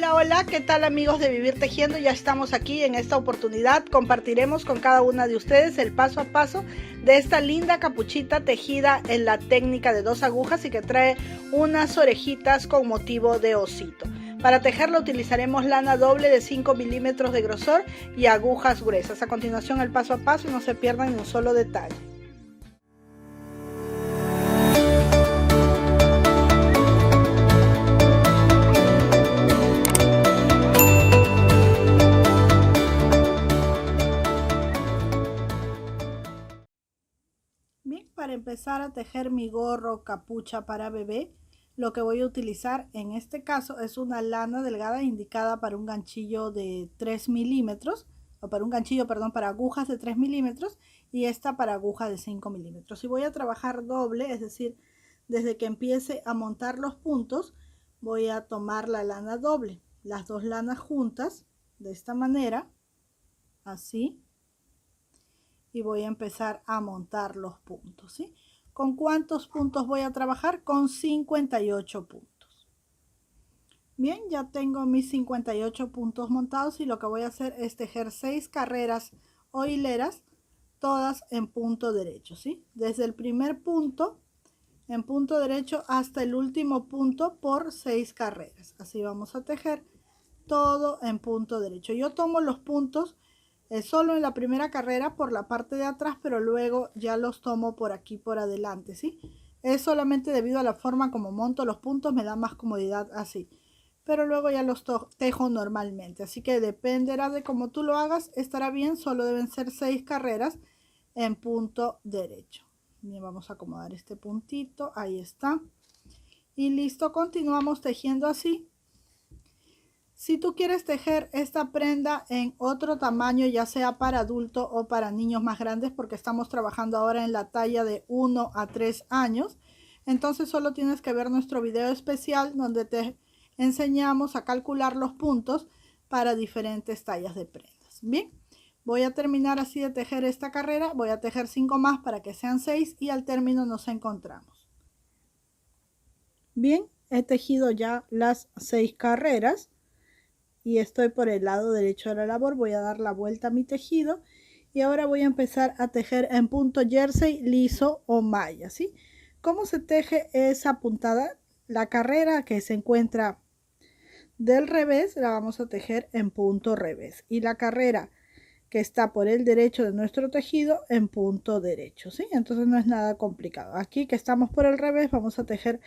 Hola, hola, ¿qué tal amigos de Vivir Tejiendo? Ya estamos aquí en esta oportunidad. Compartiremos con cada una de ustedes el paso a paso de esta linda capuchita tejida en la técnica de 2 agujas y que trae unas orejitas con motivo de osito. Para tejerla utilizaremos lana doble de 5 milímetros de grosor y agujas gruesas. A continuación el paso a paso y no se pierdan ni un solo detalle. Bien, para empezar a tejer mi gorro capucha para bebé, lo que voy a utilizar en este caso es una lana delgada indicada para un ganchillo de 3 milímetros, o para un ganchillo, perdón, para agujas de 3 milímetros y esta para aguja de 5 milímetros. Y voy a trabajar doble, es decir, desde que empiece a montar los puntos, voy a tomar la lana doble, las dos lanas juntas, de esta manera, así. Y voy a empezar a montar los puntos, ¿sí? ¿Con cuántos puntos voy a trabajar? Con 58 puntos. Bien, ya tengo mis 58 puntos montados y lo que voy a hacer es tejer 6 carreras o hileras, todas en punto derecho, ¿sí? Desde el primer punto en punto derecho hasta el último punto por 6 carreras. Así vamos a tejer todo en punto derecho. Yo tomo los puntos solo en la primera carrera por la parte de atrás, pero luego ya los tomo por aquí por adelante, ¿sí? Es solamente debido a la forma como monto los puntos, me da más comodidad así, pero luego ya los tejo normalmente, así que dependerá de cómo tú lo hagas, estará bien. Solo deben ser 6 carreras en punto derecho. Bien, vamos a acomodar este puntito, ahí está, y listo. Continuamos tejiendo así. Si tú quieres tejer esta prenda en otro tamaño, ya sea para adulto o para niños más grandes, porque estamos trabajando ahora en la talla de 1 a 3 años, entonces solo tienes que ver nuestro video especial donde te enseñamos a calcular los puntos para diferentes tallas de prendas. Bien, voy a terminar así de tejer esta carrera, voy a tejer 5 más para que sean 6 y al término nos encontramos. Bien, he tejido ya las 6 carreras. Y estoy por el lado derecho de la labor. Voy a dar la vuelta a mi tejido y ahora voy a empezar a tejer en punto jersey, liso o malla, ¿sí? ¿Cómo se teje esa puntada? La carrera que se encuentra del revés la vamos a tejer en punto revés y la carrera que está por el derecho de nuestro tejido en punto derecho, ¿sí? Entonces no es nada complicado. Aquí que estamos por el revés vamos a tejer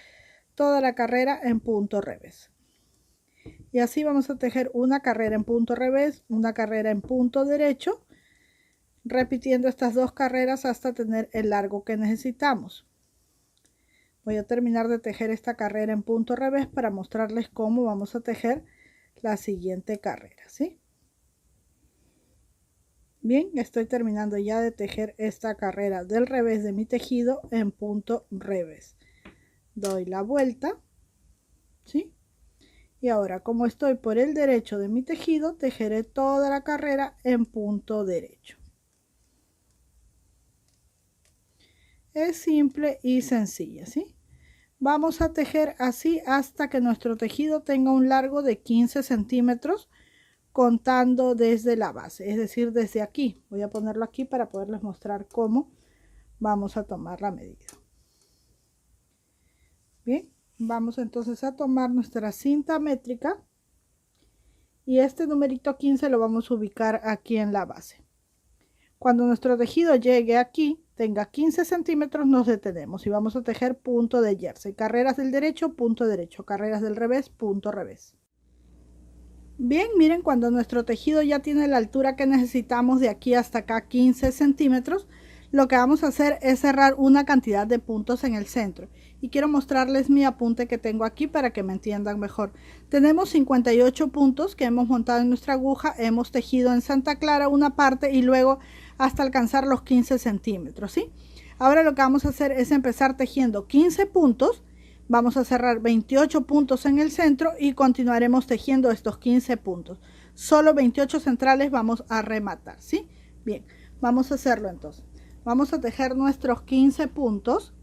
toda la carrera en punto revés. Y así vamos a tejer una carrera en punto revés, una carrera en punto derecho, repitiendo estas 2 carreras hasta tener el largo que necesitamos. Voy a terminar de tejer esta carrera en punto revés para mostrarles cómo vamos a tejer la siguiente carrera, ¿sí? Bien, estoy terminando ya de tejer esta carrera del revés de mi tejido en punto revés. Doy la vuelta, ¿sí? Y ahora, como estoy por el derecho de mi tejido, tejeré toda la carrera en punto derecho. Es simple y sencilla, ¿sí? Vamos a tejer así hasta que nuestro tejido tenga un largo de 15 centímetros contando desde la base, es decir, desde aquí. Voy a ponerlo aquí para poderles mostrar cómo vamos a tomar la medida. Bien. Vamos entonces a tomar nuestra cinta métrica y este numerito 15 lo vamos a ubicar aquí en la base. Cuando nuestro tejido llegue aquí, tenga 15 centímetros, nos detenemos y vamos a tejer punto de jersey. Carreras del derecho, punto derecho. Carreras del revés, punto revés. Bien, miren, cuando nuestro tejido ya tiene la altura que necesitamos de aquí hasta acá, 15 centímetros, lo que vamos a hacer es cerrar una cantidad de puntos en el centro. Y quiero mostrarles mi apunte que tengo aquí para que me entiendan mejor. Tenemos 58 puntos que hemos montado en nuestra aguja, hemos tejido en Santa Clara una parte y luego hasta alcanzar los 15 centímetros, ¿sí? Ahora lo que vamos a hacer es empezar tejiendo 15 puntos. Vamos a cerrar 28 puntos en el centro y continuaremos tejiendo estos 15 puntos. Solo 28 centrales vamos a rematar, ¿sí? Bien, vamos a hacerlo entonces. Vamos a tejer nuestros 15 puntos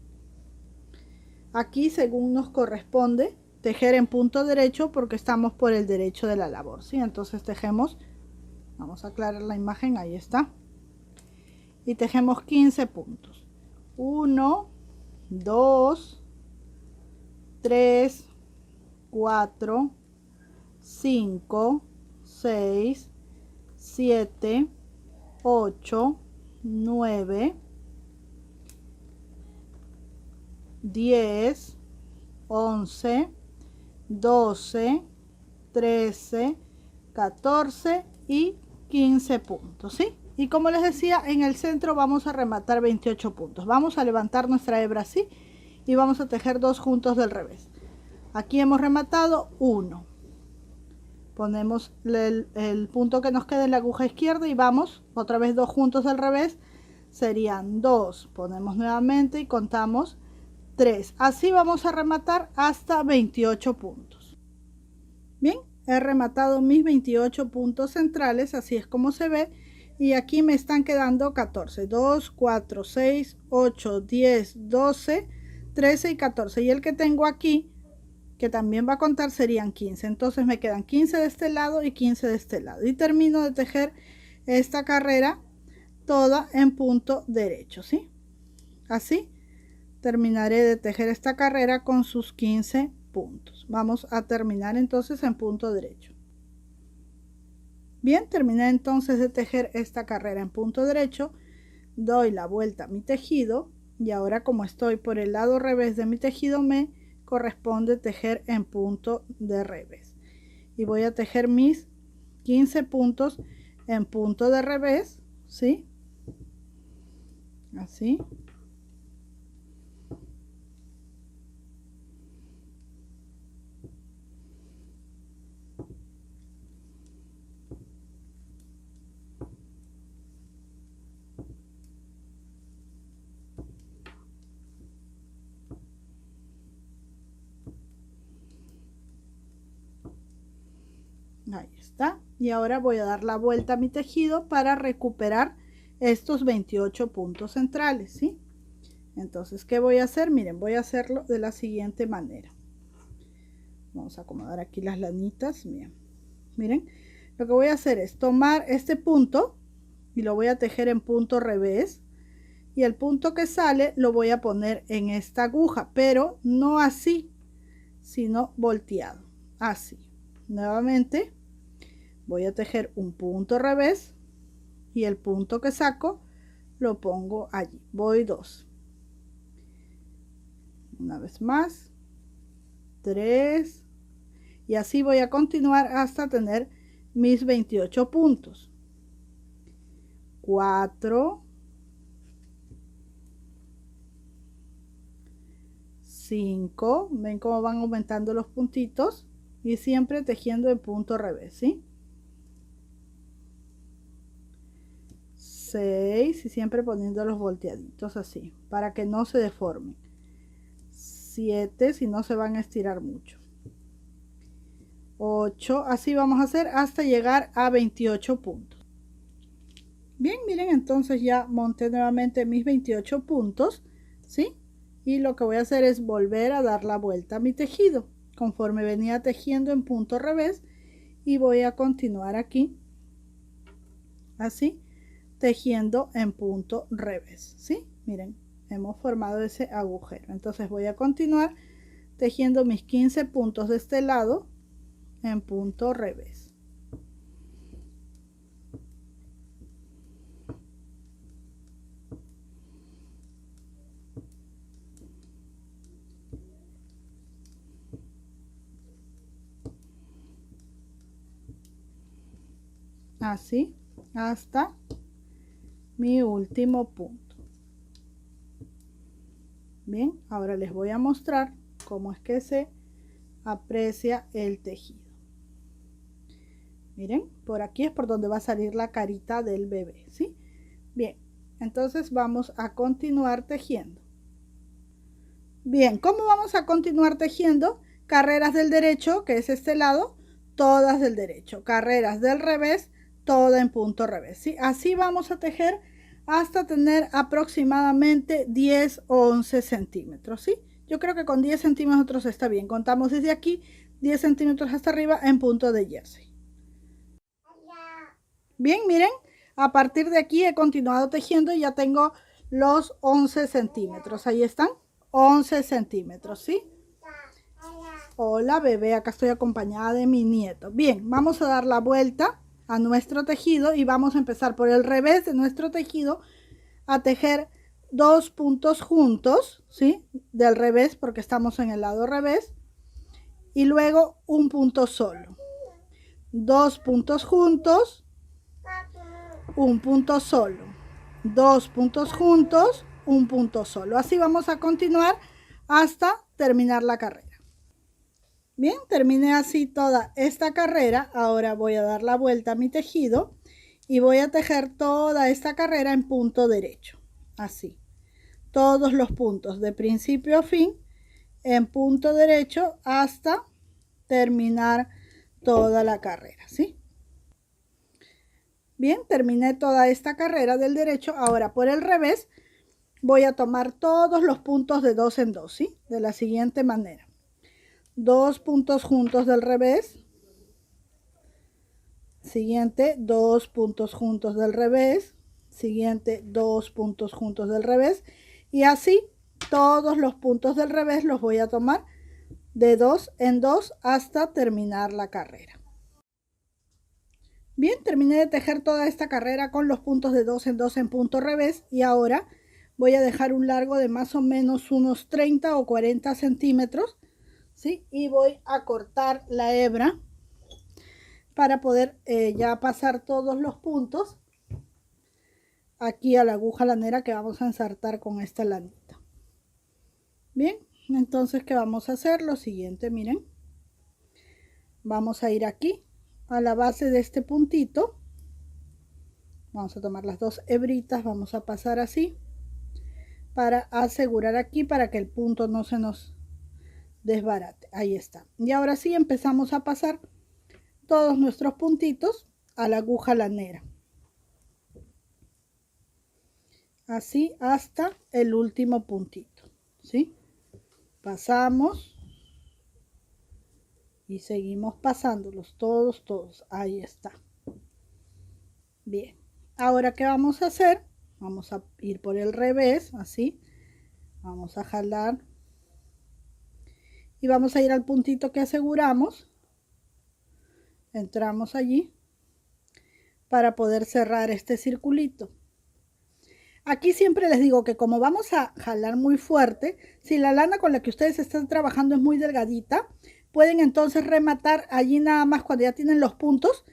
aquí según nos corresponde tejer en punto derecho porque estamos por el derecho de la labor, ¿sí? Entonces tejemos, vamos a aclarar la imagen, ahí está, y tejemos 15 puntos. 1, 2, 3, 4, 5, 6, 7, 8, 9, 10, 11, 12, 13, 14 y 15 puntos, ¿sí? Y como les decía, en el centro vamos a rematar 28 puntos. Vamos a levantar nuestra hebra así y vamos a tejer 2 juntos del revés. Aquí hemos rematado 1. Ponemos el punto que nos queda en la aguja izquierda y vamos otra vez 2 juntos del revés. Serían 2. Ponemos nuevamente y contamos 3. Así vamos a rematar hasta 28 puntos. Bien, he rematado mis 28 puntos centrales, así es como se ve. Y aquí me están quedando 14. 2, 4, 6, 8, 10, 12, 13 y 14. Y el que tengo aquí, que también va a contar, serían 15. Entonces me quedan 15 de este lado y 15 de este lado. Y termino de tejer esta carrera toda en punto derecho, ¿sí? Así terminaré de tejer esta carrera con sus 15 puntos. Vamos a terminar entonces en punto derecho. Bien, terminé entonces de tejer esta carrera en punto derecho. Doy la vuelta a mi tejido y ahora, como estoy por el lado revés de mi tejido, me corresponde tejer en punto de revés. Y voy a tejer mis 15 puntos en punto de revés, ¿sí? Así. Ahí está. Y ahora voy a dar la vuelta a mi tejido para recuperar estos 28 puntos centrales, ¿sí? Entonces, ¿qué voy a hacer? Miren, voy a hacerlo de la siguiente manera. Vamos a acomodar aquí las lanitas. Bien. Miren, lo que voy a hacer es tomar este punto y lo voy a tejer en punto revés. Y el punto que sale lo voy a poner en esta aguja, pero no así, sino volteado. Así. Nuevamente voy a tejer un punto revés y el punto que saco lo pongo allí. Voy 2. Una vez más. 3. Y así voy a continuar hasta tener mis 28 puntos. 4. 5. Ven cómo van aumentando los puntitos y siempre tejiendo en punto revés, ¿sí? 6 y siempre poniendo los volteaditos así para que no se deformen. 7, si no se van a estirar mucho. 8, así vamos a hacer hasta llegar a 28 puntos. Bien, miren, entonces ya monté nuevamente mis 28 puntos, ¿sí? Y lo que voy a hacer es volver a dar la vuelta a mi tejido conforme venía tejiendo en punto revés y voy a continuar aquí así tejiendo en punto revés, ¿sí? Miren, hemos formado ese agujero. Entonces voy a continuar tejiendo mis 15 puntos de este lado en punto revés. Así hasta mi último punto. Bien, ahora les voy a mostrar cómo es que se aprecia el tejido. Miren, por aquí es por donde va a salir la carita del bebé, ¿sí? Bien, entonces vamos a continuar tejiendo. Bien, ¿cómo vamos a continuar tejiendo? Carreras del derecho, que es este lado, todas del derecho. Carreras del revés, toda en punto revés, ¿sí? Así vamos a tejer hasta tener aproximadamente 10 o 11 centímetros, ¿sí? Yo creo que con 10 centímetros está bien. Contamos desde aquí 10 centímetros hasta arriba en punto de jersey. Bien, miren, a partir de aquí he continuado tejiendo y ya tengo los 11 centímetros. Ahí están, 11 centímetros, ¿sí? Hola, bebé, acá estoy acompañada de mi nieto. Bien, vamos a dar la vuelta a nuestro tejido y vamos a empezar por el revés de nuestro tejido a tejer 2 puntos juntos, ¿sí? Del revés, porque estamos en el lado revés. Y luego un punto solo. 2 puntos juntos, un punto solo. 2 puntos juntos, un punto solo. Así vamos a continuar hasta terminar la carrera. Bien, terminé así toda esta carrera. Ahora voy a dar la vuelta a mi tejido y voy a tejer toda esta carrera en punto derecho. Así. Todos los puntos de principio a fin en punto derecho hasta terminar toda la carrera, ¿sí? Bien, terminé toda esta carrera del derecho. Ahora por el revés voy a tomar todos los puntos de 2 en 2, ¿sí? De la siguiente manera. 2 puntos juntos del revés. Siguiente, 2 puntos juntos del revés. Siguiente, 2 puntos juntos del revés. Y así todos los puntos del revés los voy a tomar de 2 en 2 hasta terminar la carrera. Bien, terminé de tejer toda esta carrera con los puntos de 2 en 2 en punto revés y ahora voy a dejar un largo de más o menos unos 30 o 40 centímetros, ¿sí? Y voy a cortar la hebra para poder ya pasar todos los puntos aquí a la aguja lanera que vamos a ensartar con esta lanita. Bien, entonces ¿qué vamos a hacer? Lo siguiente, miren, vamos a ir aquí a la base de este puntito, vamos a tomar las 2 hebritas, vamos a pasar así para asegurar aquí para que el punto no se nos desbarate. Ahí está. Y ahora sí empezamos a pasar todos nuestros puntitos a la aguja lanera, así hasta el último puntito, ¿sí? Pasamos y seguimos pasándolos todos. Ahí está. Bien, ahora ¿qué vamos a hacer? Vamos a ir por el revés, así. Vamos a jalar y vamos a ir al puntito que aseguramos. Entramos allí para poder cerrar este circulito. Aquí siempre les digo que como vamos a jalar muy fuerte, si la lana con la que ustedes están trabajando es muy delgadita, pueden entonces rematar allí nada más cuando ya tienen los puntos,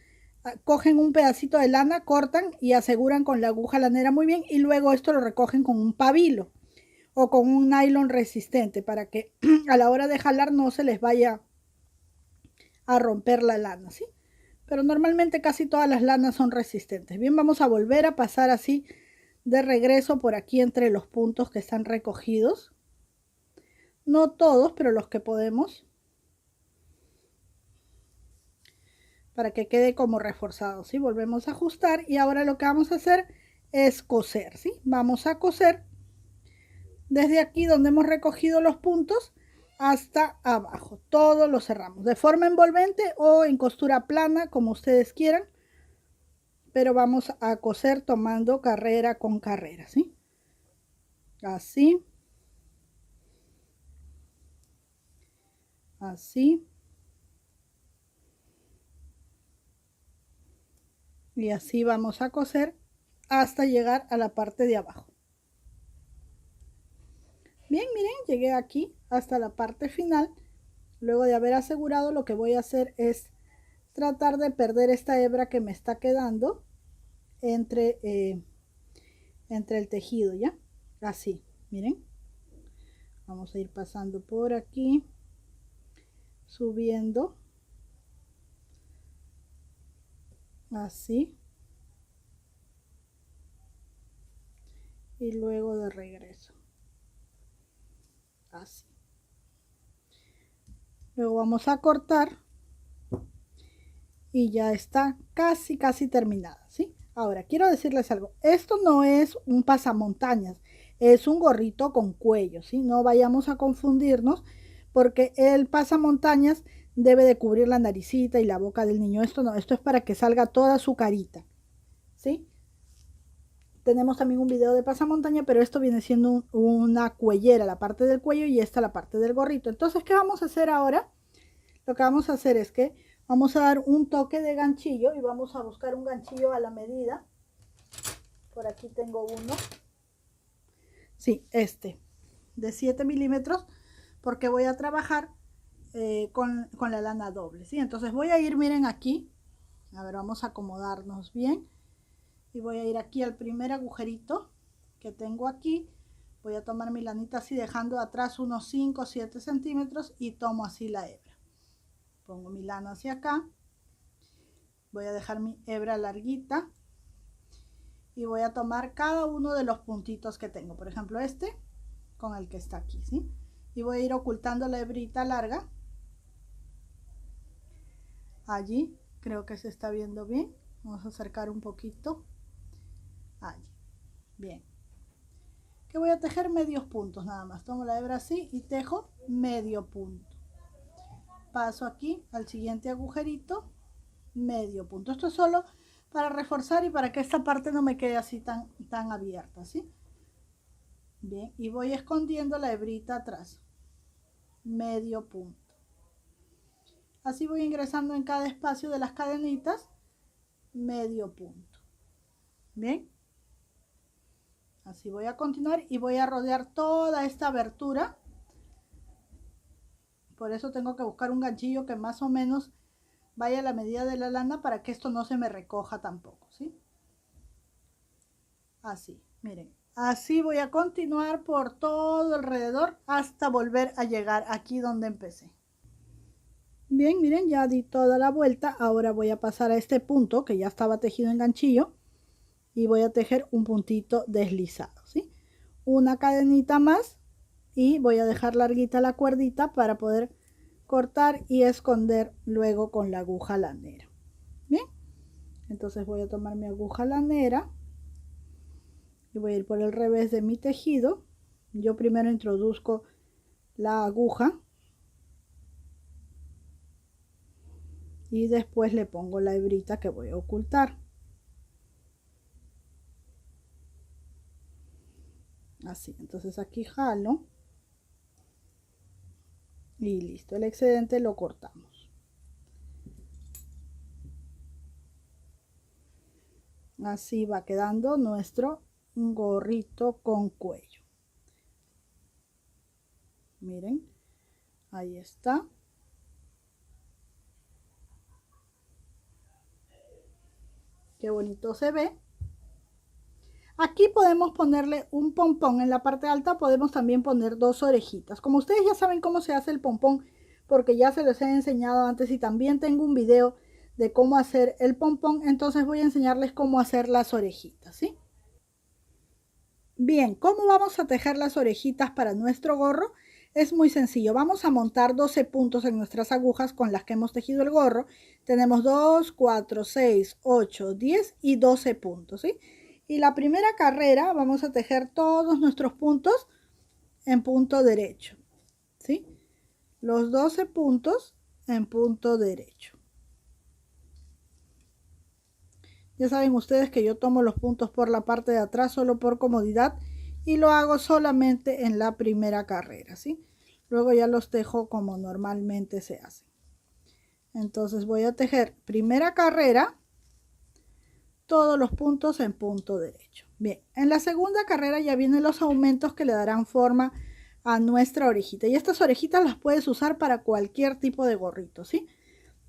cogen un pedacito de lana, cortan y aseguran con la aguja lanera muy bien y luego esto lo recogen con un pabilo o con un nylon resistente para que a la hora de jalar no se les vaya a romper la lana, ¿sí? Pero normalmente casi todas las lanas son resistentes. Bien, vamos a volver a pasar así de regreso por aquí entre los puntos que están recogidos. No todos, pero los que podemos, para que quede como reforzado, ¿sí? Volvemos a ajustar y ahora lo que vamos a hacer es coser, ¿sí? Vamos a coser desde aquí donde hemos recogido los puntos hasta abajo. Todo lo cerramos de forma envolvente o en costura plana, como ustedes quieran, pero vamos a coser tomando carrera con carrera, ¿sí? Así. Así. Y así vamos a coser hasta llegar a la parte de abajo. Bien, miren, llegué aquí hasta la parte final. Luego de haber asegurado, lo que voy a hacer es tratar de perder esta hebra que me está quedando entre el tejido, ¿ya? Así, miren. Vamos a ir pasando por aquí, subiendo. Así. Y luego de regreso. Así. Luego vamos a cortar y ya está casi terminada, ¿sí? Ahora quiero decirles algo, esto no es un pasamontañas, es un gorrito con cuello, ¿sí? No vayamos a confundirnos porque el pasamontañas debe de cubrir la naricita y la boca del niño. Esto no, esto es para que salga toda su carita, ¿sí? Tenemos también un video de pasamontaña, pero esto viene siendo una cuellera, la parte del cuello, y esta la parte del gorrito. Entonces, ¿qué vamos a hacer ahora? Lo que vamos a hacer es que vamos a dar un toque de ganchillo y vamos a buscar un ganchillo a la medida. Por aquí tengo uno. Sí, este, de 7 milímetros, porque voy a trabajar con la lana doble, ¿sí? Entonces voy a ir, miren aquí, a ver, vamos a acomodarnos bien. Y voy a ir aquí al primer agujerito que tengo aquí. Voy a tomar mi lanita así, dejando atrás unos 5 o 7 centímetros, y tomo así la hebra. Pongo mi lana hacia acá. Voy a dejar mi hebra larguita. Y voy a tomar cada uno de los puntitos que tengo. Por ejemplo, este con el que está aquí, ¿sí? Y voy a ir ocultando la hebrita larga. Allí, creo que se está viendo bien. Vamos a acercar un poquito. Allí, bien. Que voy a tejer medios puntos nada más. Tomo la hebra así y tejo medio punto. Paso aquí al siguiente agujerito, medio punto. Esto es solo para reforzar y para que esta parte no me quede así tan abierta, ¿sí? Bien, y voy escondiendo la hebrita atrás, medio punto. Así voy ingresando en cada espacio de las cadenitas, medio punto. Bien. Así voy a continuar y voy a rodear toda esta abertura. Por eso tengo que buscar un ganchillo que más o menos vaya a la medida de la lana para que esto no se me recoja tampoco, ¿sí? Así, miren. Así voy a continuar por todo alrededor hasta volver a llegar aquí donde empecé. Bien, miren, ya di toda la vuelta. Ahora voy a pasar a este punto que ya estaba tejido en ganchillo y voy a tejer un puntito deslizado, ¿sí? Una cadenita más y voy a dejar larguita la cuerdita para poder cortar y esconder luego con la aguja lanera. Bien, entonces voy a tomar mi aguja lanera y voy a ir por el revés de mi tejido. Yo primero introduzco la aguja y después le pongo la hebrita que voy a ocultar. Así, entonces aquí jalo y listo, el excedente lo cortamos. Así va quedando nuestro gorrito con cuello. Miren, ahí está. Qué bonito se ve. Aquí podemos ponerle un pompón en la parte alta, podemos también poner dos orejitas. Como ustedes ya saben cómo se hace el pompón, porque ya se los he enseñado antes y también tengo un video de cómo hacer el pompón, entonces voy a enseñarles cómo hacer las orejitas, ¿sí? Bien, ¿cómo vamos a tejer las orejitas para nuestro gorro? Es muy sencillo, vamos a montar 12 puntos en nuestras agujas con las que hemos tejido el gorro. Tenemos 2, 4, 6, 8, 10 y 12 puntos, ¿sí? Y la primera carrera vamos a tejer todos nuestros puntos en punto derecho, ¿sí? Los 12 puntos en punto derecho. Ya saben ustedes que yo tomo los puntos por la parte de atrás solo por comodidad y lo hago solamente en la primera carrera, ¿sí? Luego ya los tejo como normalmente se hace. Entonces voy a tejer primera carrera, todos los puntos en punto derecho. Bien, en la segunda carrera ya vienen los aumentos que le darán forma a nuestra orejita. Y estas orejitas las puedes usar para cualquier tipo de gorrito, ¿sí?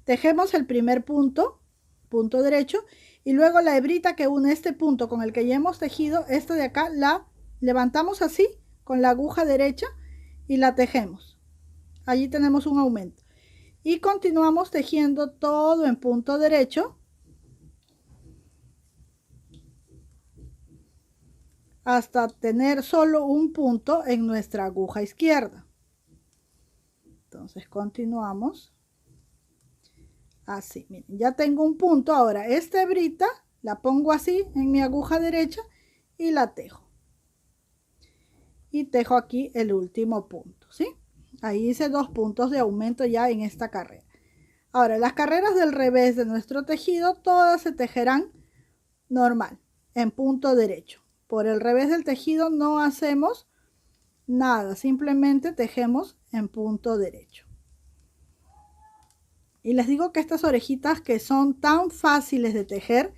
Tejemos el primer punto, punto derecho, y luego la hebrita que une este punto con el que ya hemos tejido, esta de acá, la levantamos así con la aguja derecha y la tejemos. Allí tenemos un aumento. Y continuamos tejiendo todo en punto derecho hasta tener solo un punto en nuestra aguja izquierda. Entonces continuamos así, miren, ya tengo un punto. Ahora esta hebrita la pongo así en mi aguja derecha y la tejo. y tejo aquí el último punto, ¿sí? Ahí hice 2 puntos de aumento ya en esta carrera. Ahora, las carreras del revés de nuestro tejido, todas se tejerán normal, en punto derecho. Por el revés del tejido no hacemos nada, simplemente tejemos en punto derecho. Y les digo que estas orejitas, que son tan fáciles de tejer,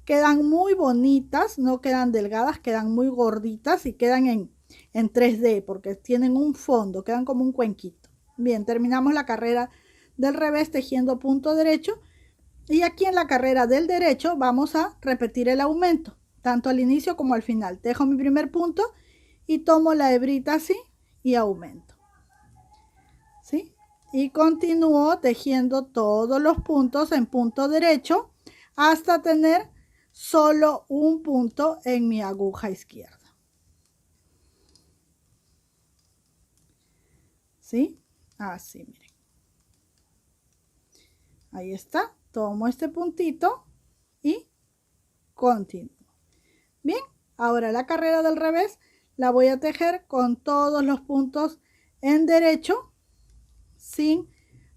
quedan muy bonitas, no quedan delgadas, quedan muy gorditas y quedan en 3D porque tienen un fondo, quedan como un cuenquito. Bien, terminamos la carrera del revés tejiendo punto derecho, y aquí en la carrera del derecho vamos a repetir el aumento, tanto al inicio como al final. Tejo mi primer punto y tomo la hebrita así y aumento, ¿sí? Y continúo tejiendo todos los puntos en punto derecho hasta tener solo un punto en mi aguja izquierda, ¿sí? Así, miren. Ahí está. Tomo este puntito y continúo. Bien, ahora la carrera del revés la voy a tejer con todos los puntos en derecho sin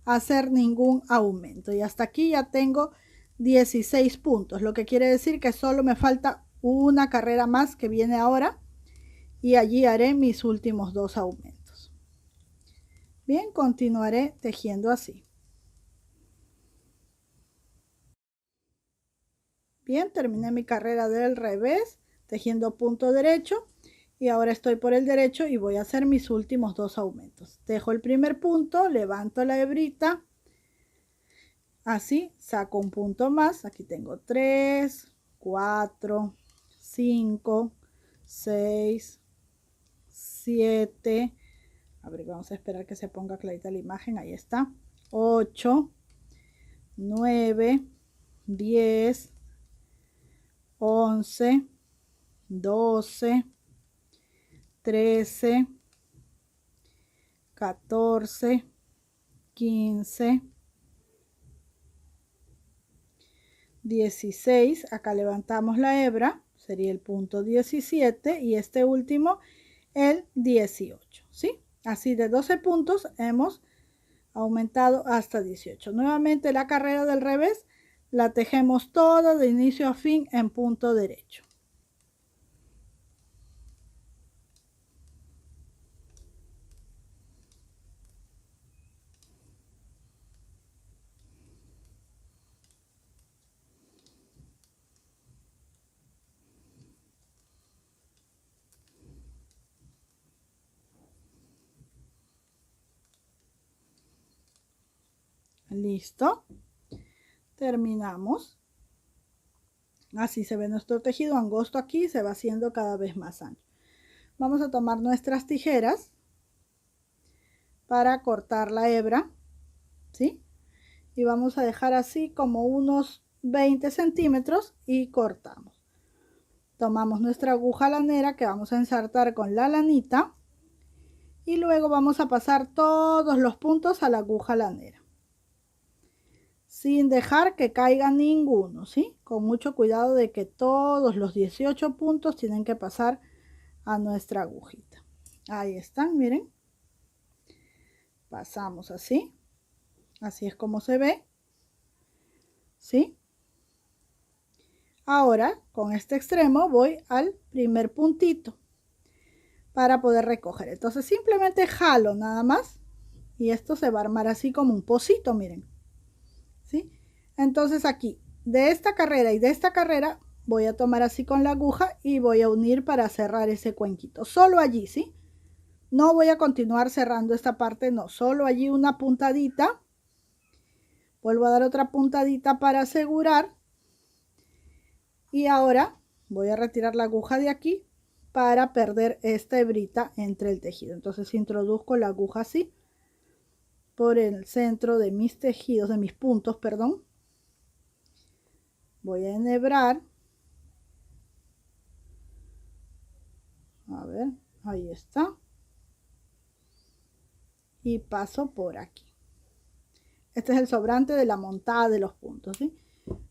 hacer ningún aumento. Y hasta aquí ya tengo 16 puntos, lo que quiere decir que solo me falta una carrera más que viene ahora, y allí haré mis últimos 2 aumentos. Bien, continuaré tejiendo así. Bien, terminé mi carrera del revés tejiendo punto derecho, y ahora estoy por el derecho y voy a hacer mis últimos 2 aumentos. Tejo el primer punto, levanto la hebrita, así saco un punto más. Aquí tengo 3, 4, 5, 6, 7. A ver, vamos a esperar que se ponga clarita la imagen. Ahí está. 8, 9, 10, 11, 12, 13, 14, 15, 16. Acá levantamos la hebra, sería el punto 17, y este último el 18, ¿sí? Así de 12 puntos hemos aumentado hasta 18. Nuevamente la carrera del revés la tejemos toda de inicio a fin en punto derecho. Listo, terminamos. Así se ve nuestro tejido angosto. Aquí se va haciendo cada vez más ancho. Vamos a tomar nuestras tijeras para cortar la hebra, ¿sí? Y vamos a dejar así como unos 20 centímetros y cortamos. Tomamos nuestra aguja lanera que vamos a ensartar con la lanita, y luego vamos a pasar todos los puntos a la aguja lanera sin dejar que caiga ninguno, ¿sí? Con mucho cuidado de que todos los 18 puntos tienen que pasar a nuestra agujita. Ahí están, miren. Pasamos así. Así es como se ve, ¿sí? Ahora, con este extremo voy al primer puntito para poder recoger. Entonces simplemente jalo nada más y esto se va a armar así como un pocito, miren, ¿sí? Entonces aquí, de esta carrera y de esta carrera, voy a tomar así con la aguja y voy a unir para cerrar ese cuenquito. Solo allí, ¿sí? No voy a continuar cerrando esta parte, no. Solo allí una puntadita. Vuelvo a dar otra puntadita para asegurar. Y ahora voy a retirar la aguja de aquí para perder esta hebrita entre el tejido. Entonces introduzco la aguja así por el centro de mis tejidos, de mis puntos, perdón. Voy a enhebrar. A ver, ahí está. Y paso por aquí. Este es el sobrante de la montada de los puntos, ¿sí?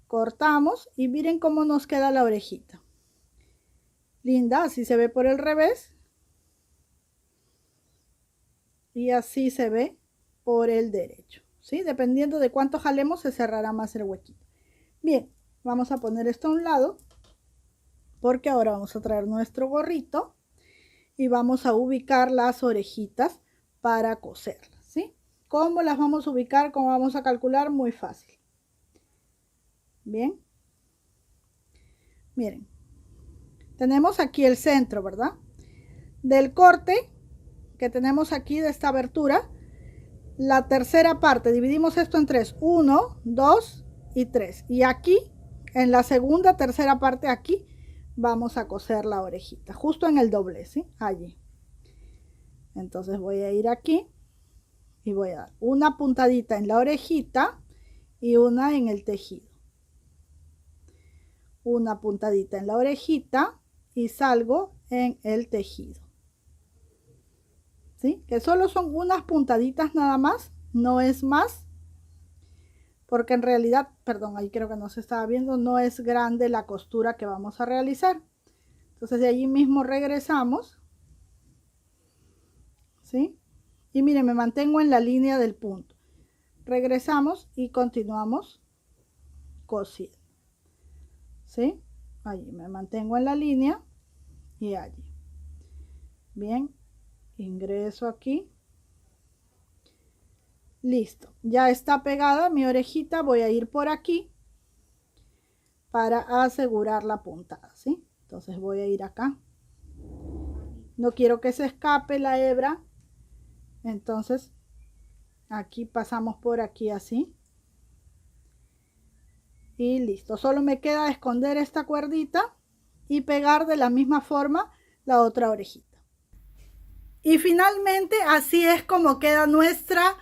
Cortamos y miren cómo nos queda la orejita. Linda, así se ve por el revés. y así se ve por el derecho, ¿sí? Dependiendo de cuánto jalemos se cerrará más el huequito. Bien, vamos a poner esto a un lado porque ahora vamos a traer nuestro gorrito y vamos a ubicar las orejitas para coserlas, ¿sí? ¿Cómo las vamos a ubicar? ¿Cómo vamos a calcular? Muy fácil. Bien. Miren. Tenemos aquí el centro, ¿verdad? Del corte que tenemos aquí de esta abertura, la tercera parte, dividimos esto en tres, 1, 2 y 3. Y aquí, en la segunda, tercera parte aquí, vamos a coser la orejita, justo en el doblez, ¿sí? Allí. Entonces voy a ir aquí y voy a dar una puntadita en la orejita y una en el tejido. Una puntadita en la orejita y salgo en el tejido. ¿Sí? Que solo son unas puntaditas nada más, no es más, porque en realidad, perdón, ahí creo que no se estaba viendo, no es grande la costura que vamos a realizar. Entonces de allí mismo regresamos, ¿sí? Y miren, me mantengo en la línea del punto. Regresamos y continuamos cosiendo, ¿sí? Allí me mantengo en la línea y allí. Bien, ingreso aquí. Listo, ya está pegada mi orejita, voy a ir por aquí para asegurar la puntada, ¿sí? Entonces voy a ir acá. No quiero que se escape la hebra, entonces aquí pasamos por aquí así. Y listo, solo me queda esconder esta cuerdita y pegar de la misma forma la otra orejita. Y finalmente así es como queda nuestra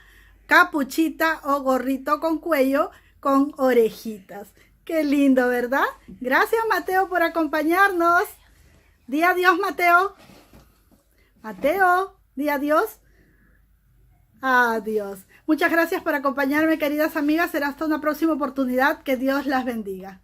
capuchita o gorrito con cuello con orejitas. Qué lindo, ¿verdad? Gracias, Mateo, por acompañarnos. Di adiós, Mateo. Mateo, di adiós. Adiós. Muchas gracias por acompañarme, queridas amigas. Será hasta una próxima oportunidad. Que Dios las bendiga.